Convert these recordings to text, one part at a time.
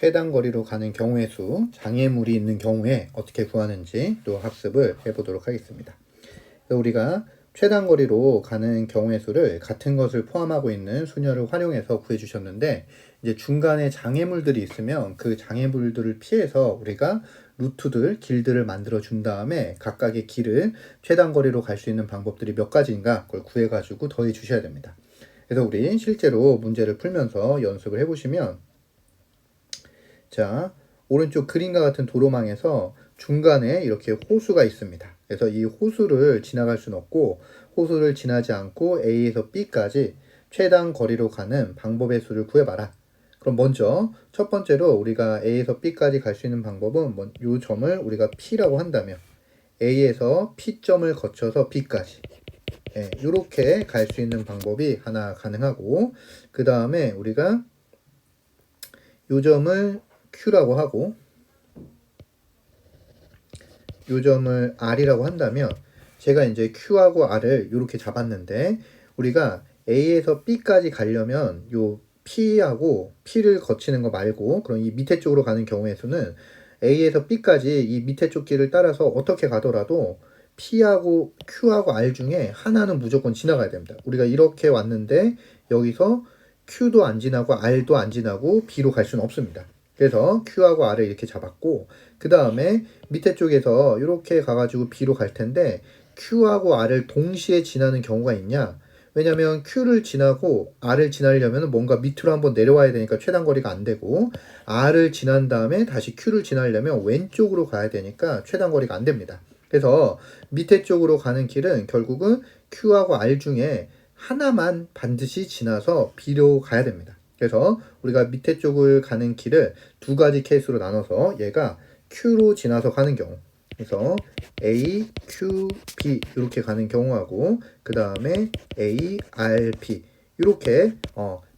최단 거리로 가는 경우의 수, 장애물이 있는 경우에 어떻게 구하는지 또 학습을 해보도록 하겠습니다. 그래서 우리가 최단 거리로 가는 경우의 수를 같은 것을 포함하고 있는 수녀를 활용해서 구해주셨는데, 이제 중간에 장애물들이 있으면 그 장애물들을 피해서 우리가 루트들, 길들을 만들어 준 다음에 각각의 길을 최단 거리로 갈 수 있는 방법들이 몇 가지인가 그걸 구해가지고 더해 주셔야 됩니다. 그래서 우리 실제로 문제를 풀면서 연습을 해보시면, 자, 오른쪽 그림과 같은 도로망에서 중간에 이렇게 호수가 있습니다. 그래서 이 호수를 지나갈 수는 없고, 호수를 지나지 않고 A에서 B까지 최단 거리로 가는 방법의 수를 구해봐라. 그럼 먼저 첫 번째로 우리가 A에서 B까지 갈 수 있는 방법은 이 점을 우리가 P라고 한다면 A에서 P점을 거쳐서 B까지 이렇게 갈 수 있는 방법이 하나 가능하고, 그 다음에 우리가 이 점을 Q라고 하고 이 점을 R이라고 한다면, 제가 이제 Q하고 R을 이렇게 잡았는데 우리가 A에서 B까지 가려면 요 P하고 P를 거치는 거 말고, 그럼 이 밑에 쪽으로 가는 경우의 수는 A에서 B까지 이 밑에 쪽 길을 따라서 어떻게 가더라도 P하고 Q하고 R 중에 하나는 무조건 지나가야 됩니다. 우리가 이렇게 왔는데 여기서 Q도 안 지나고 R도 안 지나고 B로 갈 수는 없습니다. 그래서 Q하고 R을 이렇게 잡았고, 그 다음에 밑에 쪽에서 이렇게 가가지고 B로 갈 텐데 Q하고 R을 동시에 지나는 경우가 있냐? 왜냐면 Q를 지나고 R을 지나려면 뭔가 밑으로 한번 내려와야 되니까 최단 거리가 안 되고, R을 지난 다음에 다시 Q를 지나려면 왼쪽으로 가야 되니까 최단 거리가 안 됩니다. 그래서 밑에 쪽으로 가는 길은 결국은 Q하고 R 중에 하나만 반드시 지나서 B로 가야 됩니다. 그래서 우리가 밑에 쪽을 가는 길을 두 가지 케이스로 나눠서 얘가 Q로 지나서 가는 경우, 그래서 A, Q, B 이렇게 가는 경우하고, 그 다음에 A, R, P 이렇게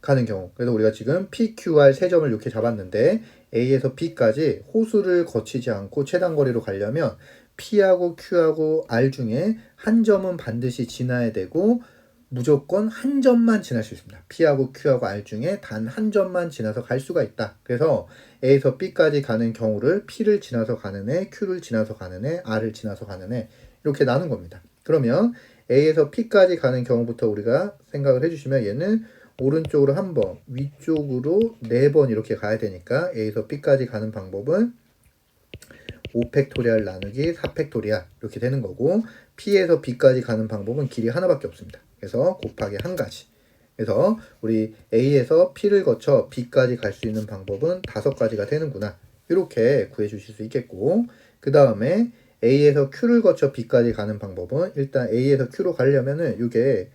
가는 경우. 그래서 우리가 지금 P, Q, R 세 점을 이렇게 잡았는데 A에서 B까지 호수를 거치지 않고 최단 거리로 가려면 P하고 Q하고 R 중에 한 점은 반드시 지나야 되고, 무조건 한 점만 지날 수 있습니다. P하고 Q하고 R 중에 단 한 점만 지나서 갈 수가 있다. 그래서 A에서 B까지 가는 경우를 P를 지나서 가는 애, Q를 지나서 가는 애, R을 지나서 가는 애 이렇게 나눈 겁니다. 그러면 A에서 P까지 가는 경우부터 우리가 생각을 해주시면, 얘는 오른쪽으로 한 번, 위쪽으로 4번 이렇게 가야 되니까 A에서 B까지 가는 방법은 5팩토리얼 나누기 4팩토리얼 이렇게 되는 거고, P에서 B까지 가는 방법은 길이 하나밖에 없습니다. 그래서 곱하기 한 가지. 그래서 우리 A에서 P를 거쳐 B까지 갈 수 있는 방법은 5가지가 되는구나. 이렇게 구해 주실 수 있겠고, 그 다음에 A에서 Q를 거쳐 B까지 가는 방법은, 일단 A에서 Q로 가려면은 이게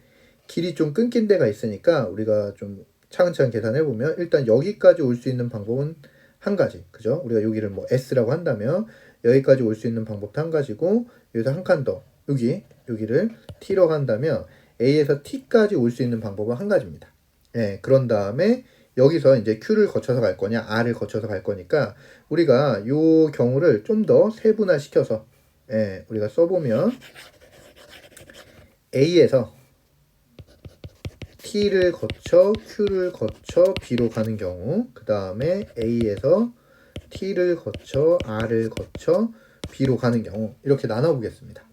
길이 좀 끊긴 데가 있으니까 우리가 좀 차근차근 계산해 보면, 일단 여기까지 올 수 있는 방법은 한 가지. 그죠? 우리가 여기를 뭐 S라고 한다면 여기까지 올 수 있는 방법도 한 가지고, 여기서 한 칸 더 여기를 T로 간다면 A에서 T까지 올 수 있는 방법은 한 가지입니다. 그런 다음에 여기서 이제 Q를 거쳐서 갈 거냐, R을 거쳐서 갈 거니까 우리가 요 경우를 좀 더 세분화 시켜서 우리가 써보면, A에서 T를 거쳐 Q를 거쳐 B로 가는 경우, 그 다음에 A에서 T를 거쳐 R을 거쳐 B로 가는 경우, 이렇게 나눠보겠습니다.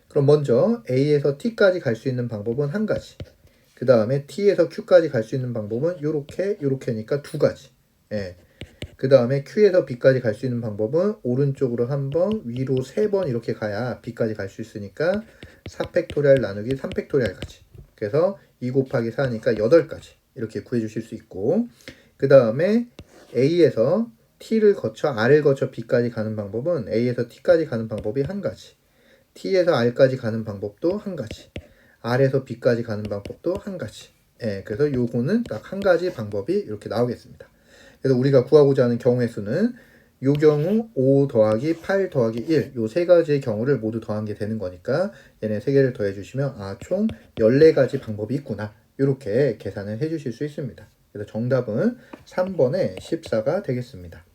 그럼 먼저 A에서 T까지 갈 수 있는 방법은 한 가지, 그 다음에 T에서 Q까지 갈 수 있는 방법은 요렇게니까 두 가지. 그 다음에 Q에서 B까지 갈 수 있는 방법은 오른쪽으로 한 번, 위로 3번 이렇게 가야 B까지 갈 수 있으니까 4팩토리얼 나누기 3팩토리얼까지. 그래서 2 곱하기 4니까 8가지 이렇게 구해주실 수 있고, 그 다음에 A에서 T를 거쳐 R을 거쳐 B까지 가는 방법은 A에서 T까지 가는 방법이 한 가지, T에서 R까지 가는 방법도 한 가지, R에서 B까지 가는 방법도 한 가지. 그래서 요거는 딱 한 가지 방법이 이렇게 나오겠습니다. 그래서 우리가 구하고자 하는 경우의 수는 요 경우 5 더하기 8 더하기 1, 요 세 가지의 경우를 모두 더한 게 되는 거니까 얘네 세 개를 더해 주시면 총 14가지 방법이 있구나. 이렇게 계산을 해 주실 수 있습니다. 그래서 정답은 3번의 14가 되겠습니다.